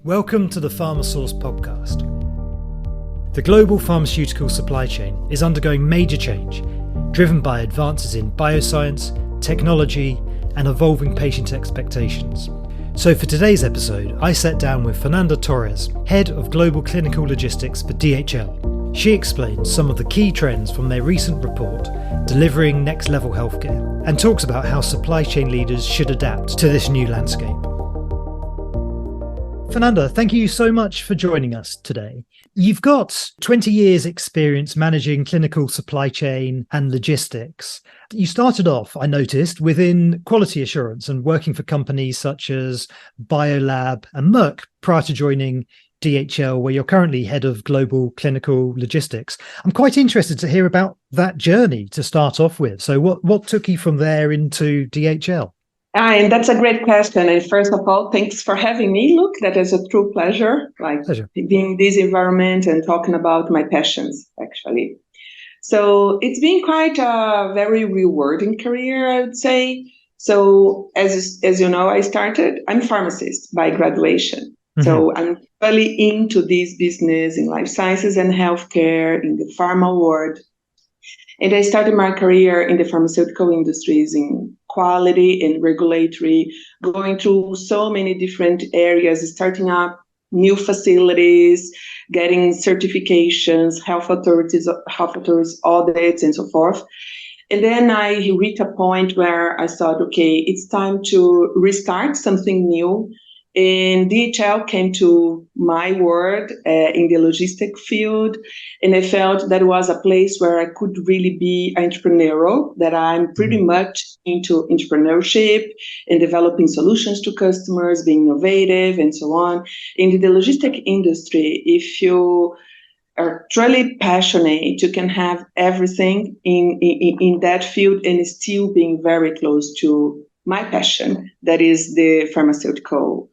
Welcome to the PharmaSource Podcast. The global pharmaceutical supply chain is undergoing major change, driven by advances in bioscience, technology, and evolving patient expectations. So for today's episode, I sat down with Fernanda Teles, Head of Global Clinical Logistics for DHL. She explains some of the key trends from their recent report, Delivering Next Level Healthcare, and talks about how supply chain leaders should adapt to this new landscape. Fernanda, thank you so much for joining us today. You've got 20 years experience managing clinical supply chain and logistics. You started off, I noticed, within quality assurance and working for companies such as Biolab and Merck prior to joining DHL, where you're currently head of global clinical logistics. I'm quite interested to hear about that journey to start off with. So what took you from there into DHL? And that's a great question. And first of all, thanks for having me. Look, that is a true pleasure, being in this environment and talking about my passions, actually. So it's been quite a very rewarding career, I would say. So as you know, I'm a pharmacist by graduation. Mm-hmm. So I'm really into this business in life sciences and healthcare in the pharma world. And I started my career in the pharmaceutical industries in quality and regulatory, going through so many different areas, starting up new facilities, getting certifications, health authorities audits, and so forth. And then I reached a point where I thought, okay, it's time to restart something new. And DHL came to my world in the logistic field, and I felt that was a place where I could really be entrepreneurial, that I'm pretty much into entrepreneurship and developing solutions to customers, being innovative, and so on. In the logistic industry, if you are truly passionate, you can have everything in that field and still being very close to my passion, that is the pharmaceutical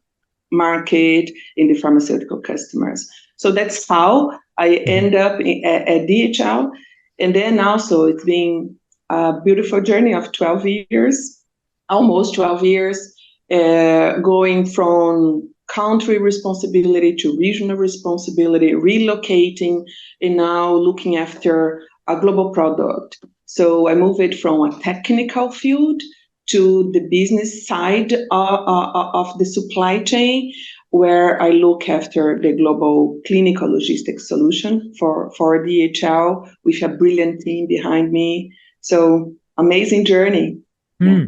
market in the pharmaceutical customers. So that's how I end up at DHL. And then also it's been a beautiful journey of 12 years, almost 12 years, going from country responsibility to regional responsibility, relocating, and now looking after a global product. So I moved it from a technical field to the business side of the supply chain, where I look after the global clinical logistics solution for DHL with a brilliant team behind me. So amazing journey. Yeah.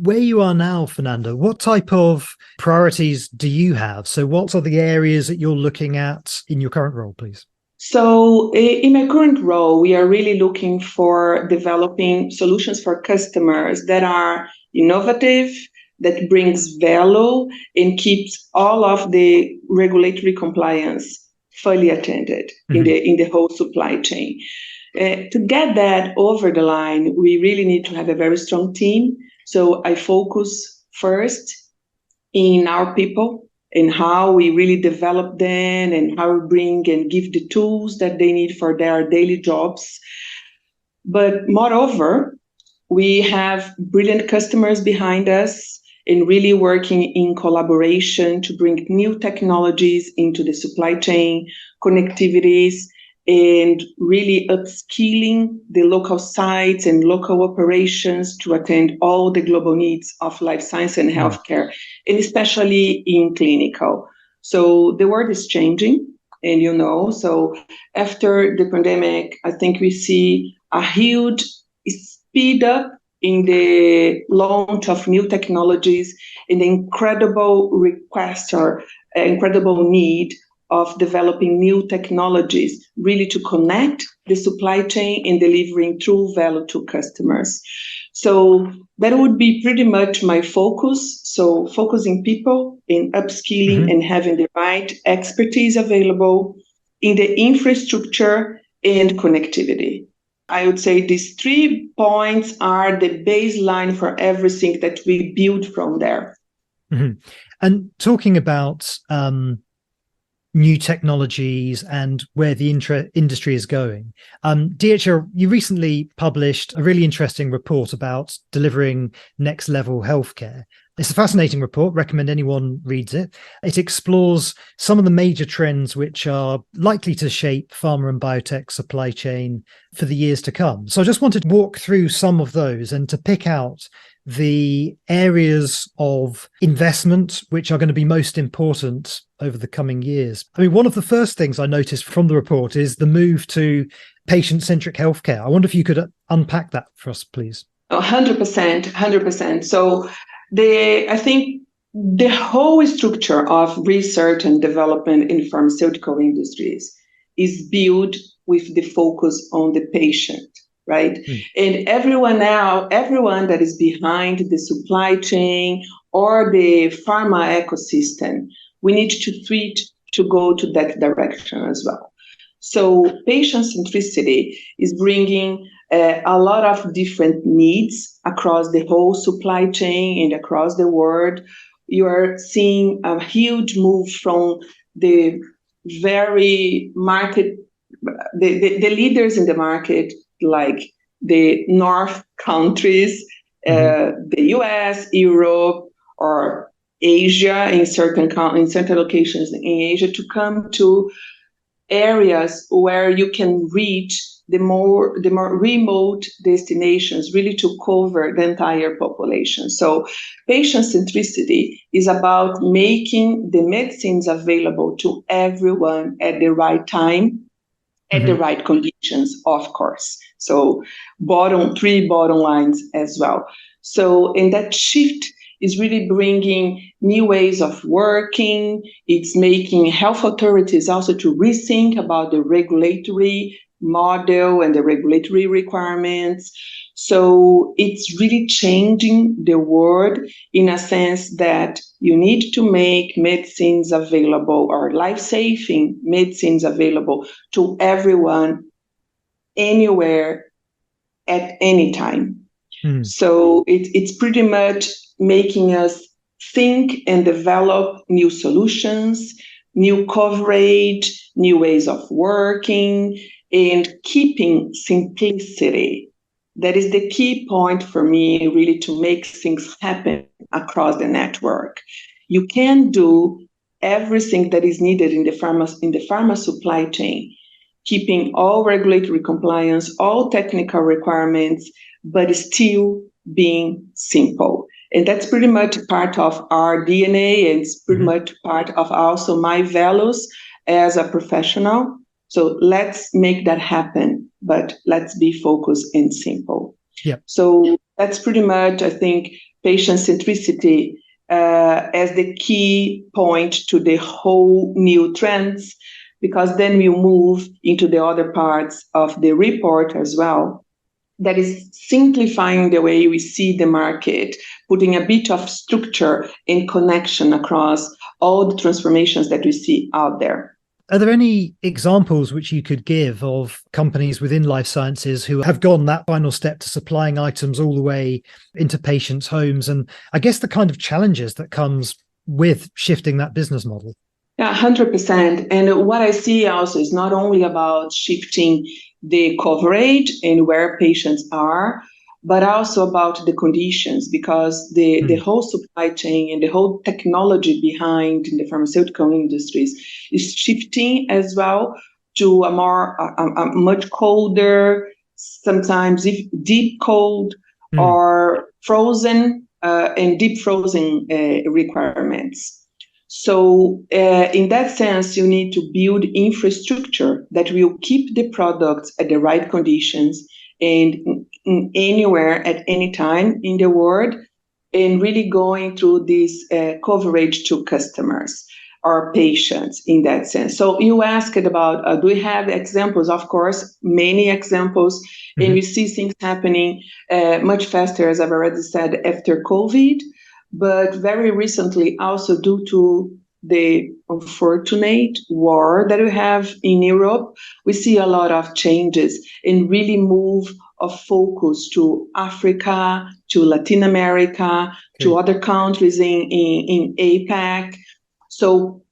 Where you are now, Fernanda, what type of priorities do you have? So what are the areas that you're looking at in your current role, please? So in my current role, we are really looking for developing solutions for customers that are innovative, that brings value, and keeps all of the regulatory compliance fully attended in the whole supply chain. To get that over the line, we really need to have a very strong team. So I focus first in our people, and how we really develop them and how we bring and give the tools that they need for their daily jobs. But moreover, we have brilliant customers behind us and really working in collaboration to bring new technologies into the supply chain, connectivities, and really upskilling the local sites and local operations to attend all the global needs of life science and healthcare, and especially in clinical. So the world is changing, and so after the pandemic, I think we see a huge speed up in the launch of new technologies and the incredible request or incredible need of developing new technologies really to connect the supply chain and delivering true value to customers. So that would be pretty much my focus. So focusing people in upskilling and having the right expertise available in the infrastructure and connectivity. I would say these 3 points are the baseline for everything that we build from there. And talking about new technologies and where the industry is going. DHL, you recently published a really interesting report about delivering next level healthcare. It's a fascinating report. Recommend anyone reads it. It explores some of the major trends which are likely to shape pharma and biotech supply chain for the years to come. So I just wanted to walk through some of those and to pick out the areas of investment which are going to be most important over the coming years. I mean, one of the first things I noticed from the report is the move to patient-centric healthcare. I wonder if you could unpack that for us, please. 100%. So I think the whole structure of research and development in pharmaceutical industries is built with the focus on the patient, right? And everyone that is behind the supply chain or the pharma ecosystem, we need to switch to go to that direction as well. So patient centricity is bringing a lot of different needs across the whole supply chain and across the world. You are seeing a huge move from the very market, the leaders in the market, like the North countries, the US, Europe, or Asia in certain locations in Asia, to come to areas where you can reach the more remote destinations, really to cover the entire population. So patient centricity is about making the medicines available to everyone at the right time, at the right conditions, of course. So three bottom lines as well. So, and that shift is really bringing new ways of working. It's making health authorities also to rethink about the regulatory model and the regulatory requirements. So it's really changing the world in a sense that you need to make medicines available, or life-saving medicines available to everyone, anywhere, at any time. So it's pretty much making us think and develop new solutions, new coverage, new ways of working, and keeping simplicity. That is the key point for me, really, to make things happen across the network. You can do everything that is needed in the pharma supply chain, keeping all regulatory compliance, all technical requirements, but still being simple. And that's pretty much part of our DNA, and it's pretty much part of also my values as a professional. So let's make that happen, but let's be focused and simple. Yep. So that's pretty much, I think, patient centricity as the key point to the whole new trends, because then we move into the other parts of the report as well. That is simplifying the way we see the market, putting a bit of structure and connection across all the transformations that we see out there. Are there any examples which you could give of companies within life sciences who have gone that final step to supplying items all the way into patients' homes, and I guess the kind of challenges that comes with shifting that business model? Yeah, 100%. And what I see also is not only about shifting the coverage and where patients are, but also about the conditions, because the whole supply chain and the whole technology behind in the pharmaceutical industries is shifting as well to a much colder, sometimes deep cold or frozen and deep frozen requirements. So in that sense, you need to build infrastructure that will keep the products at the right conditions and anywhere at any time in the world, and really going through this coverage to customers or patients in that sense. So you asked about, do we have examples? Of course, many examples, and we see things happening much faster, as I've already said, after COVID. But very recently, also due to the unfortunate war that we have in Europe, we see a lot of changes and really move of focus to Africa, to Latin America, to other countries in APAC. So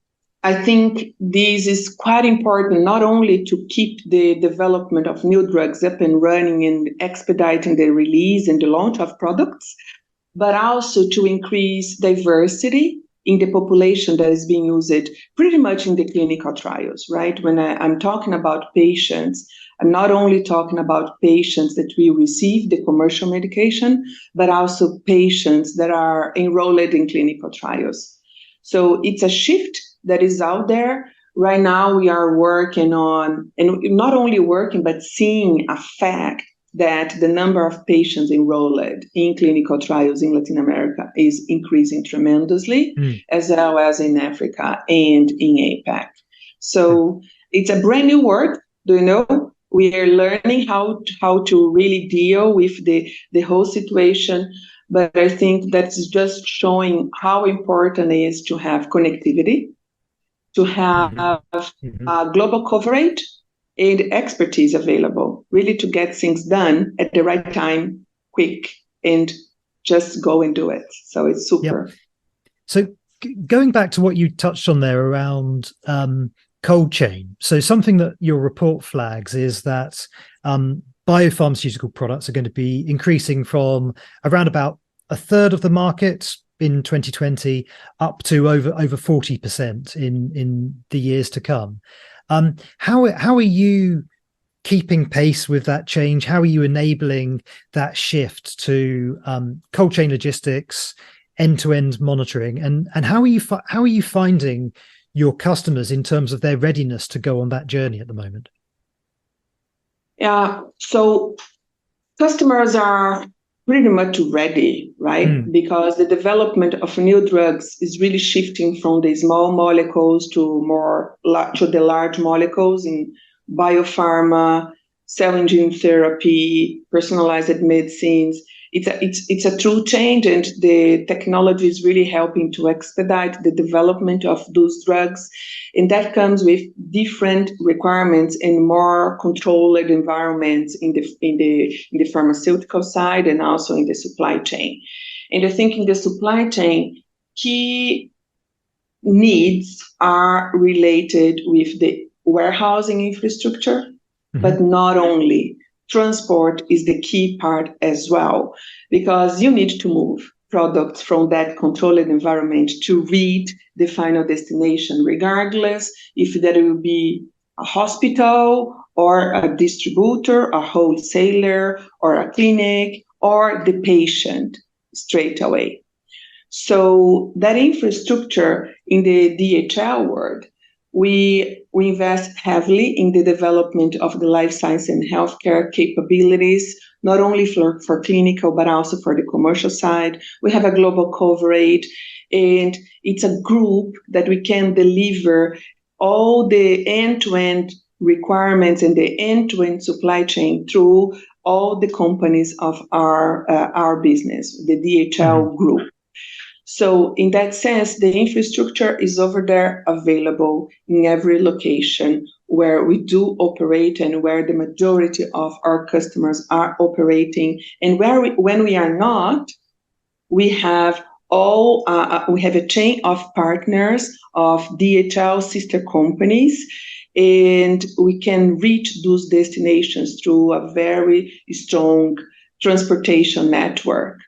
I think this is quite important, not only to keep the development of new drugs up and running and expediting the release and the launch of products, but also to increase diversity in the population that is being used pretty much in the clinical trials, right? When I'm talking about patients, I'm not only talking about patients that will receive the commercial medication, but also patients that are enrolled in clinical trials. So it's a shift that is out there. Right now, we are working on, and not only working, but seeing a fact that the number of patients enrolled in clinical trials in Latin America is increasing tremendously, as well as in Africa and in APAC. So it's a brand new work, We are learning how to really deal with the whole situation, but I think that's just showing how important it is to have connectivity, to have global coverage, and expertise available, really to get things done at the right time, quick, and just go and do it. So it's super. Yep. So going back to what you touched on there around cold chain. So something that your report flags is that biopharmaceutical products are going to be increasing from around about a third of the market in 2020 up to over 40% in the years to come. How are you keeping pace with that change? How are you enabling that shift to cold chain logistics, end-to-end monitoring, and how are you finding your customers in terms of their readiness to go on that journey at the moment? Yeah, so customers are pretty much ready, right? Because the development of new drugs is really shifting from the small molecules to the large molecules in biopharma, cell and gene therapy, personalized medicines. It's a true change, and the technology is really helping to expedite the development of those drugs. And that comes with different requirements and more controlled environments in the pharmaceutical side and also in the supply chain. And I think in the supply chain, key needs are related with the warehousing infrastructure, but not only. Transport is the key part as well, because you need to move products from that controlled environment to reach the final destination, regardless if that will be a hospital or a distributor, a wholesaler, or a clinic, or the patient straight away. So that infrastructure in the DHL world, we invest heavily in the development of the life science and healthcare capabilities, not only for clinical, but also for the commercial side. We have a global coverage, and it's a group that we can deliver all the end-to-end requirements and the end-to-end supply chain through all the companies of our business, the DHL group. So in that sense, the infrastructure is over there available in every location where we do operate and where the majority of our customers are operating. And when we are not, we have a chain of partners of DHL sister companies, and we can reach those destinations through a very strong transportation network.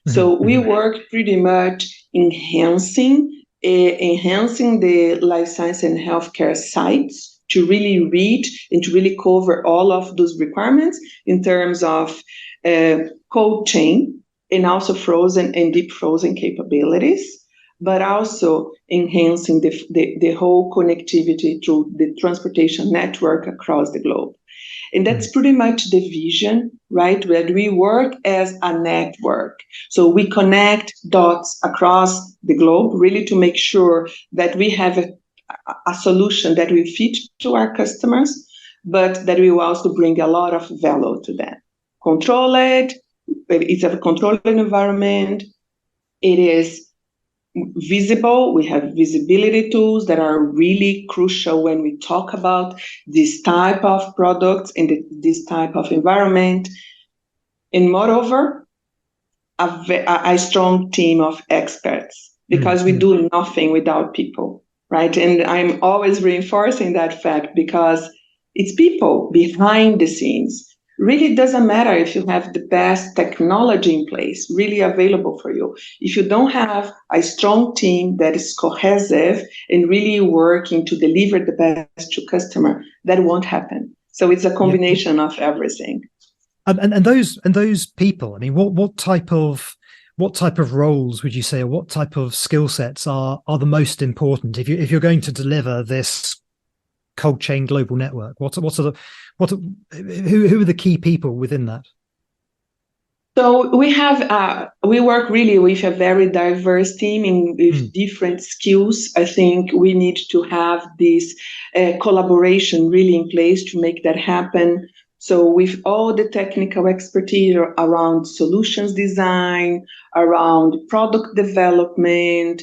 So we work pretty much enhancing the life science and healthcare sites to really reach and to really cover all of those requirements in terms of cold chain and also frozen and deep frozen capabilities, but also enhancing the whole connectivity through the transportation network across the globe. And that's pretty much the vision, right? Where we work as a network. So we connect dots across the globe, really to make sure that we have a solution that will fit to our customers, but that will also bring a lot of value to them. It's a controlled environment. It is visible. We have visibility tools that are really crucial when we talk about this type of products and this type of environment. And moreover, a strong team of experts, because we do nothing without people, right? And I'm always reinforcing that fact, because it's people behind the scenes really doesn't matter if you have the best technology in place, really available for you. If you don't have a strong team that is cohesive and really working to deliver the best to customer, that won't happen. So it's a combination of everything. And those people, I mean, what type of roles would you say, or what type of skill sets are the most important if you're going to deliver this cold chain global network? Who are the key people within that? So we work really with a very diverse team with different skills. I think we need to have this collaboration really in place to make that happen. So with all the technical expertise around solutions design, around product development,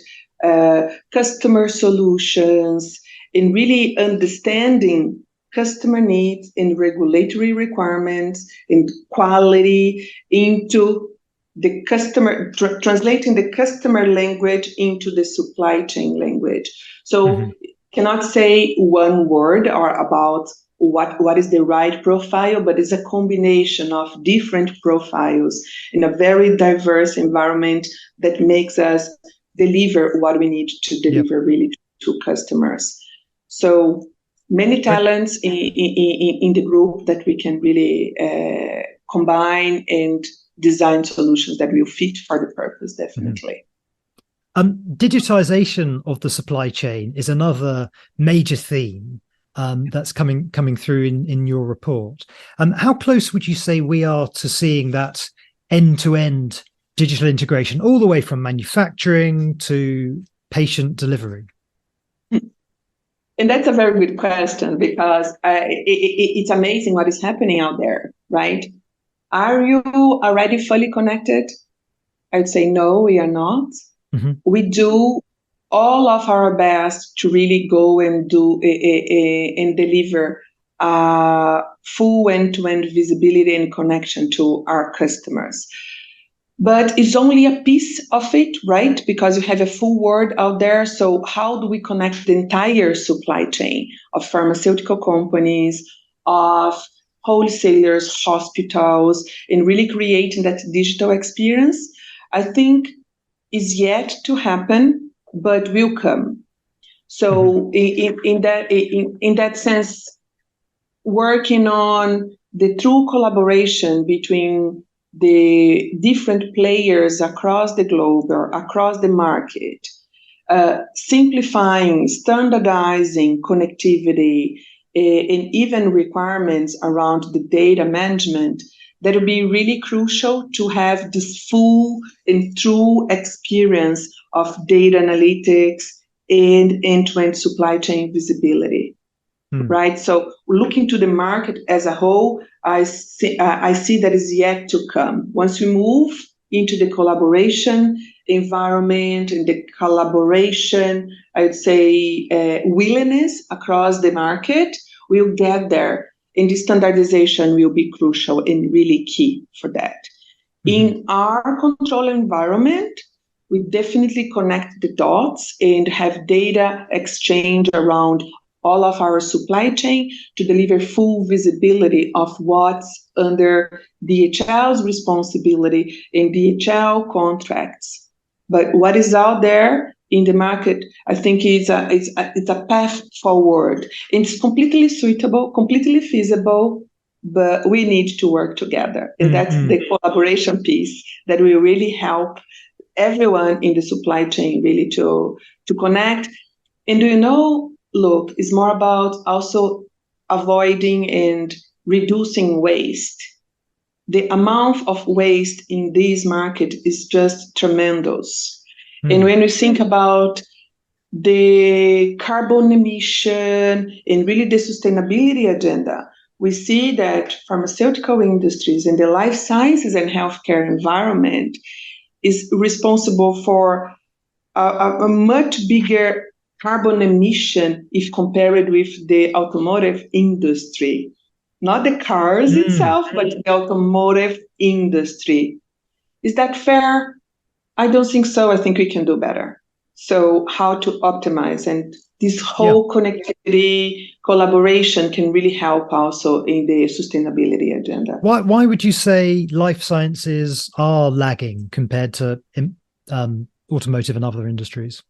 customer solutions, and really understanding customer needs and regulatory requirements and quality into the customer, translating the customer language into the supply chain language. So cannot say one word or about what is the right profile, but it's a combination of different profiles in a very diverse environment that makes us deliver what we need to deliver really to customers. So many talents in the group that we can really combine and design solutions that will fit for the purpose, definitely. Digitization of the supply chain is another major theme that's coming through in your report. How close would you say we are to seeing that end-to-end digital integration, all the way from manufacturing to patient delivery? And that's a very good question, because it's amazing what is happening out there, right? Are you already fully connected? I would say no, we are not. We do all of our best to really go and do and deliver full end-to-end visibility and connection to our customers. But it's only a piece of it, right? Because you have a full world out there. So how do we connect the entire supply chain of pharmaceutical companies, of wholesalers, hospitals, and really creating that digital experience? I think is yet to happen, but will come. So in that sense, working on the true collaboration between the different players across the globe or across the market, simplifying, standardizing connectivity, and even requirements around the data management, that will be really crucial to have this full and true experience of data analytics and end-to-end supply chain visibility. Right. So looking to the market as a whole, I see that is yet to come. Once we move into the collaboration environment and the collaboration, I would say, willingness across the market, we'll get there. And the standardization will be crucial and really key for that. In our control environment, we definitely connect the dots and have data exchange around all of our supply chain to deliver full visibility of what's under DHL's responsibility and DHL contracts. But what is out there in the market, I think it's a path forward. It's completely suitable, completely feasible, but we need to work together. And that's the collaboration piece that will really help everyone in the supply chain really to connect. And do you know, look, it's more about also avoiding and reducing waste. The amount of waste in this market is just tremendous. And when we think about the carbon emission and really the sustainability agenda, we see that pharmaceutical industries and the life sciences and healthcare environment is responsible for a much bigger carbon emission if compared with the automotive industry. Not the cars itself, but the automotive industry. Is that fair? I don't think so. I think we can do better. So how to optimize, and this whole connectivity collaboration can really help also in the sustainability agenda. Why would you say life sciences are lagging compared to automotive and other industries?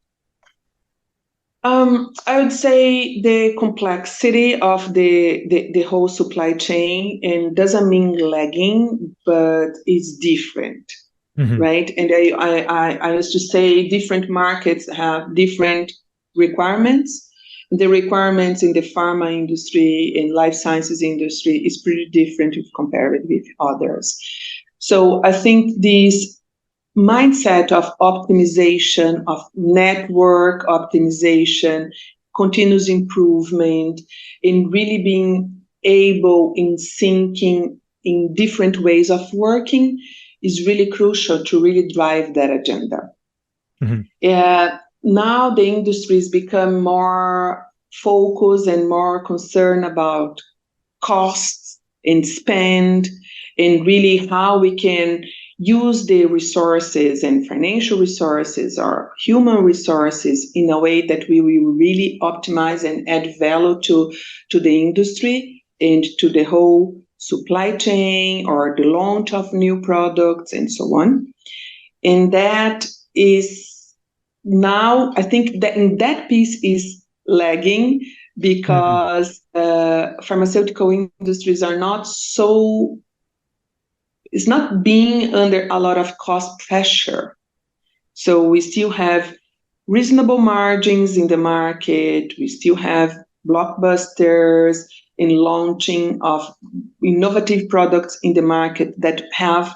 I would say the complexity of the whole supply chain, and doesn't mean lagging, but it's different, right? And I used to say different markets have different requirements. The requirements in the pharma industry and life sciences industry is pretty different if compared with others. So I think this mindset of optimization, of network optimization, continuous improvement, in really being able in syncing in different ways of working is really crucial to really drive that agenda. Now the industry has become more focused and more concerned about costs and spend, and really how we can use the resources and financial resources or human resources in a way that we will really optimize and add value to the industry and to the whole supply chain or the launch of new products and so on. And that is now, I think that in that piece is lagging because pharmaceutical industries are not so, it's not being under a lot of cost pressure. So we still have reasonable margins in the market. We still have blockbusters in launching of innovative products in the market that have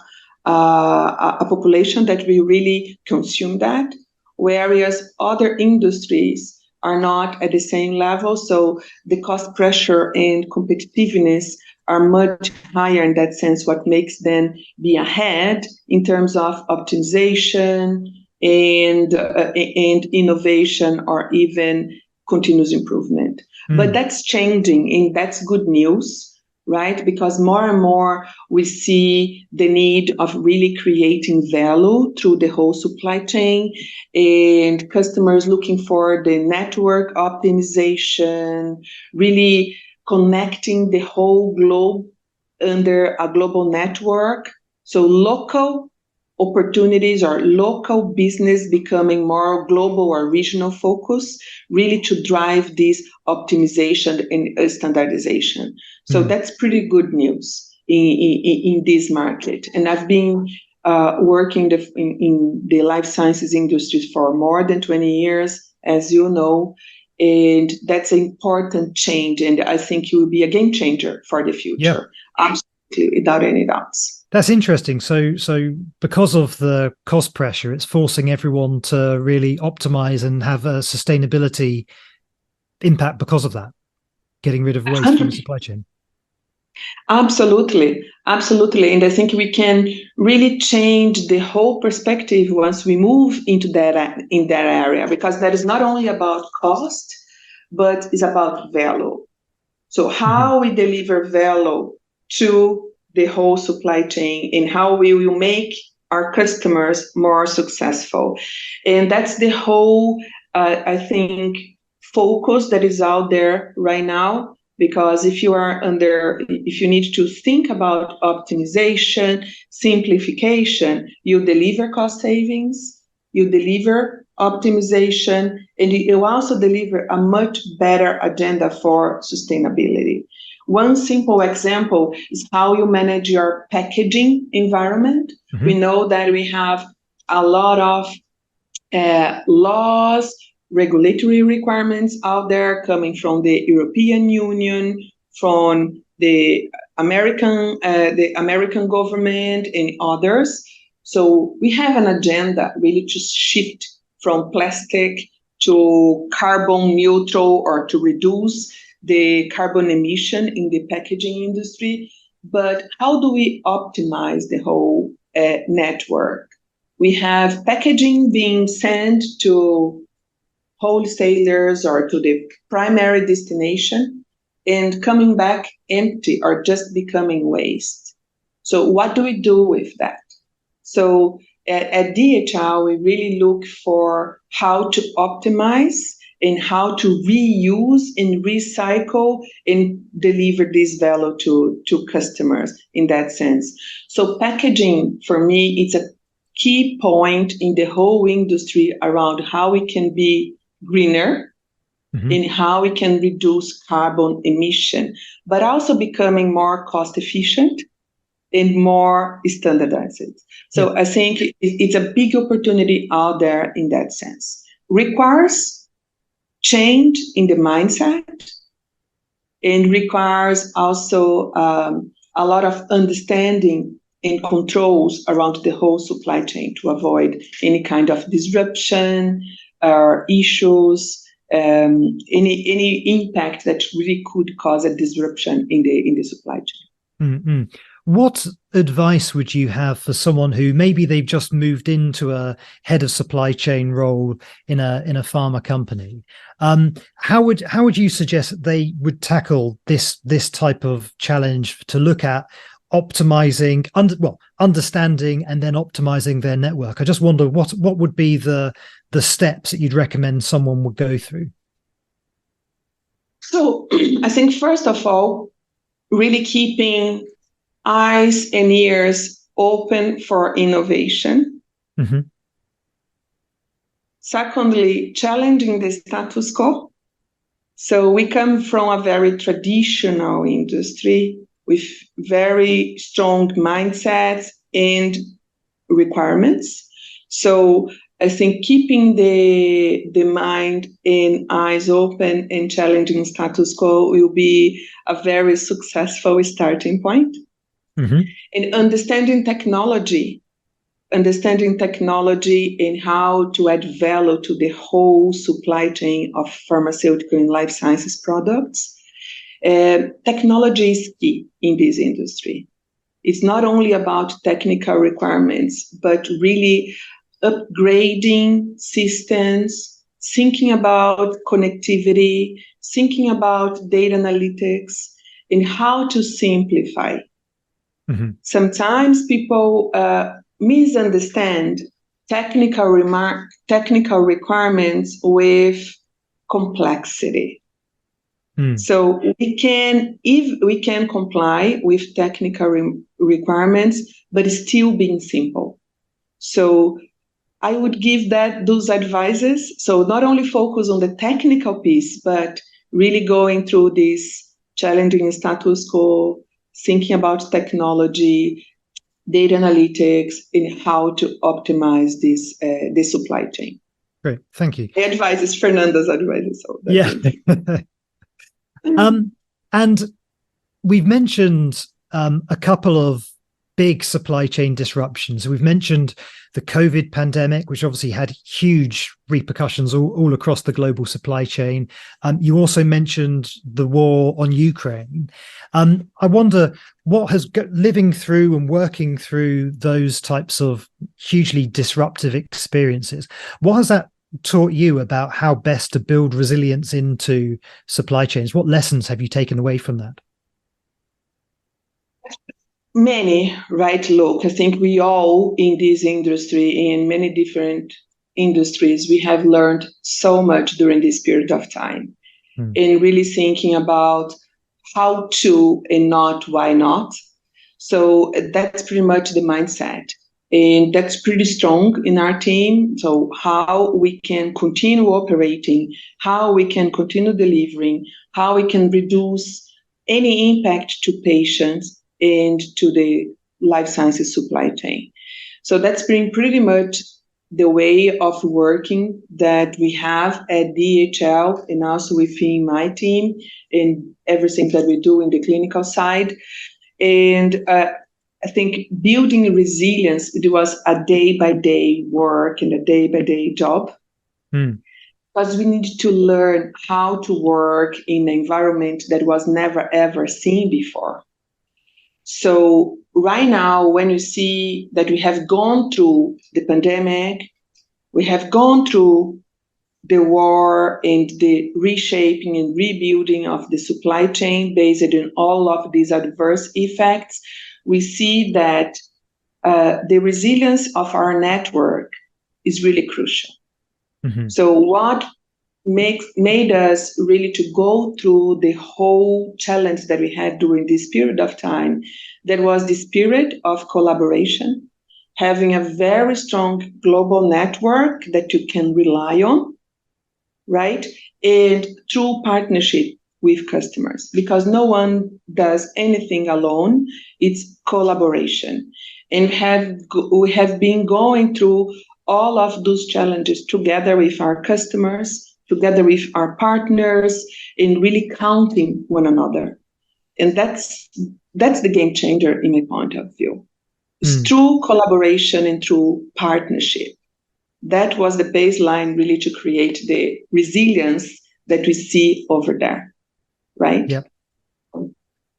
a population that will really consume that, whereas other industries are not at the same level. So the cost pressure and competitiveness are much higher in that sense, what makes them be ahead in terms of optimization and innovation or even continuous improvement. But that's changing, and that's good news, right? Because more and more we see the need of really creating value through the whole supply chain, and customers looking for the network optimization, really connecting the whole globe under a global network. So local opportunities or local business becoming more global or regional focus, really to drive this optimization and standardization. So that's pretty good news in this market. And I've been working in the life sciences industry for more than 20 years, as you know, and that's an important change. And I think it will be a game changer for the future. Absolutely, without any doubts. That's interesting. So because of the cost pressure, it's forcing everyone to really optimize and have a sustainability impact because of that, getting rid of waste from the supply chain. Absolutely. And I think we can really change the whole perspective once we move into that in that area, because that is not only about cost, but it's about value. So how we deliver value to the whole supply chain and how we will make our customers more successful. And that's the whole, I think, focus that is out there right now. Because if you need to think about optimization, simplification, you deliver cost savings, you deliver optimization, and you also deliver a much better agenda for sustainability. One simple example is how you manage your packaging environment. We know that we have a lot of laws, regulatory requirements out there coming from the European Union, from the American government and others. So we have an agenda really to shift from plastic to carbon neutral, or to reduce the carbon emission in the packaging industry. But how do we optimize the whole network? We have packaging being sent to wholesalers or to the primary destination and coming back empty or just becoming waste. So what do we do with that? So at DHL, we really look for how to optimize and how to reuse and recycle and deliver this value to customers in that sense. So packaging, for me, it's a key point in the whole industry around how we can be greener and how we can reduce carbon emission, but also becoming more cost efficient and more standardized. So I think it's a big opportunity out there in that sense. Requires change in the mindset and requires also a lot of understanding and controls around the whole supply chain to avoid any kind of disruption or issues, any impact that really could cause a disruption in the supply chain. Mm-hmm. What advice would you have for someone who maybe they've just moved into a head of supply chain role in a pharma company? How would you suggest that they would tackle this type of challenge to look at optimizing, understanding and then optimizing their network? I just wonder what would be the steps that you'd recommend someone would go through? So I think first of all, really keeping eyes and ears open for innovation. Mm-hmm. Secondly, challenging the status quo. So we come from a very traditional industry with very strong mindsets and requirements. So I think keeping the mind and eyes open and challenging status quo will be a very successful starting point. Mm-hmm. And understanding technology and how to add value to the whole supply chain of pharmaceutical and life sciences products. Technology is key in this industry. It's not only about technical requirements, but really upgrading systems, thinking about connectivity, thinking about data analytics, and how to simplify. Mm-hmm. Sometimes people misunderstand technical requirements with complexity. So we can comply with technical requirements, but still being simple. So I would give those advices. So not only focus on the technical piece, but really going through this challenging status quo, thinking about technology, data analytics, and how to optimize this supply chain. Great, thank you. The advice is Fernanda's advice. So and we've mentioned a couple of big supply chain disruptions. We've mentioned the COVID pandemic, which obviously had huge repercussions all across the global supply chain. You also mentioned the war on Ukraine. I wonder what has living through and working through those types of hugely disruptive experiences, what has that taught you about how best to build resilience into supply chains? What lessons have you taken away from that? Many, right? Look, I think we all in this industry, in many different industries, we have learned so much during this period of time. And really thinking about how to and not why not. So that's pretty much the mindset. And that's pretty strong in our team. So how we can continue operating, how we can continue delivering, how we can reduce any impact to patients and to the life sciences supply chain. So that's been pretty much the way of working that we have at DHL and also within my team and everything that we do in the clinical side. And I think building resilience, it was a day-by-day work and a day-by-day job. Because we need to learn how to work in an environment that was never, ever seen before. So right now, when you see that we have gone through the pandemic, we have gone through the war and the reshaping and rebuilding of the supply chain based on all of these adverse effects, we see that the resilience of our network is really crucial. Mm-hmm. So what made us really to go through the whole challenge that we had during this period of time, that was the spirit of collaboration, having a very strong global network that you can rely on, right? And true partnership with customers, because no one does anything alone. It's collaboration. And we have been going through all of those challenges together with our customers, together with our partners, and really counting one another. And that's the game changer in my point of view. It's through collaboration and through partnership. That was the baseline really to create the resilience that we see over there, right? Yep.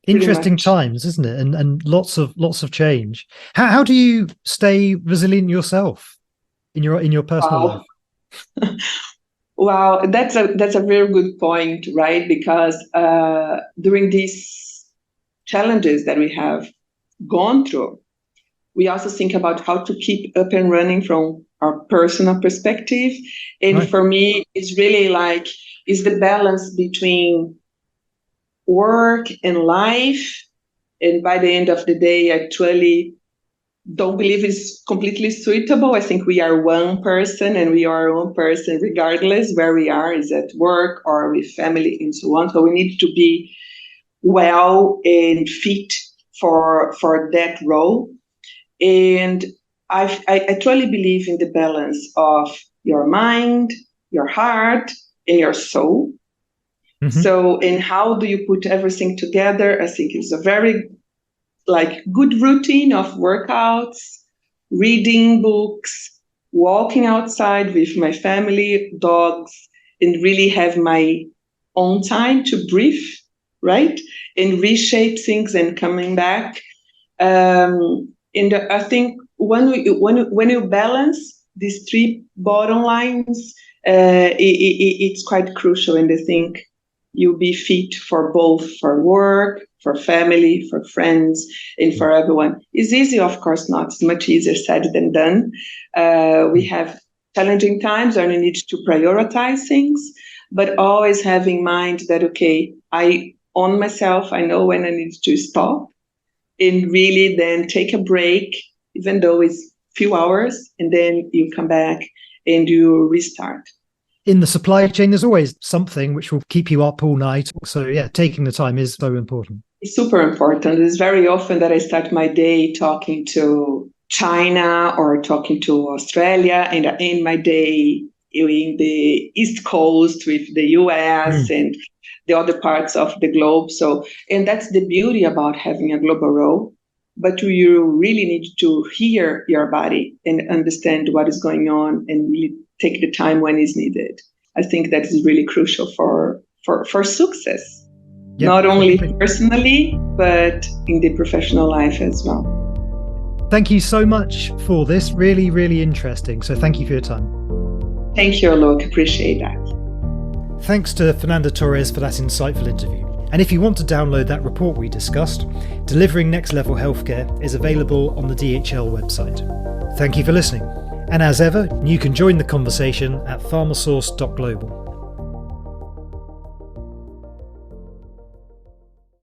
Interesting times, isn't it? And lots of change. How do you stay resilient yourself in your personal life? Wow, that's a very good point, right? Because during these challenges that we have gone through, we also think about how to keep up and running from our personal perspective. And right. For me, it's really is the balance between work and life. And by the end of the day, I actually don't believe it's completely suitable. I think we are one person, and we are one person regardless where we are, is at work or with family and so on. So we need to be well and fit for that role. And I truly believe in the balance of your mind, your heart, and your soul. Mm-hmm. So, and how do you put everything together? I think it's a very good routine of workouts, reading books, walking outside with my family, dogs, and really have my own time to breathe, right? And reshape things and coming back. And I think when you balance these three bottom lines, it's quite crucial. And I think you'll be fit for both, for work, for family, for friends, and for everyone. It's easy, of course not. It's much easier said than done. We have challenging times and we need to prioritize things, but always have in mind that, okay, I own myself. I know when I need to stop and really then take a break, even though it's a few hours, and then you come back and you restart. In the supply chain, there's always something which will keep you up all night. So yeah, taking the time is so important. It's super important. It's very often that I start my day talking to China or talking to Australia, and I end my day in the East Coast with the US and the other parts of the globe. So, and that's the beauty about having a global role. But you really need to hear your body and understand what is going on and really take the time when it's needed. I think that is really crucial for success, not only personally, but in the professional life as well. Thank you so much for this. Really, really interesting. So thank you for your time. Thank you, Alok. Appreciate that. Thanks to Fernanda Teles for that insightful interview. And if you want to download that report we discussed, Delivering Next Level Healthcare is available on the DHL website. Thank you for listening. And as ever, you can join the conversation at pharmasource.global.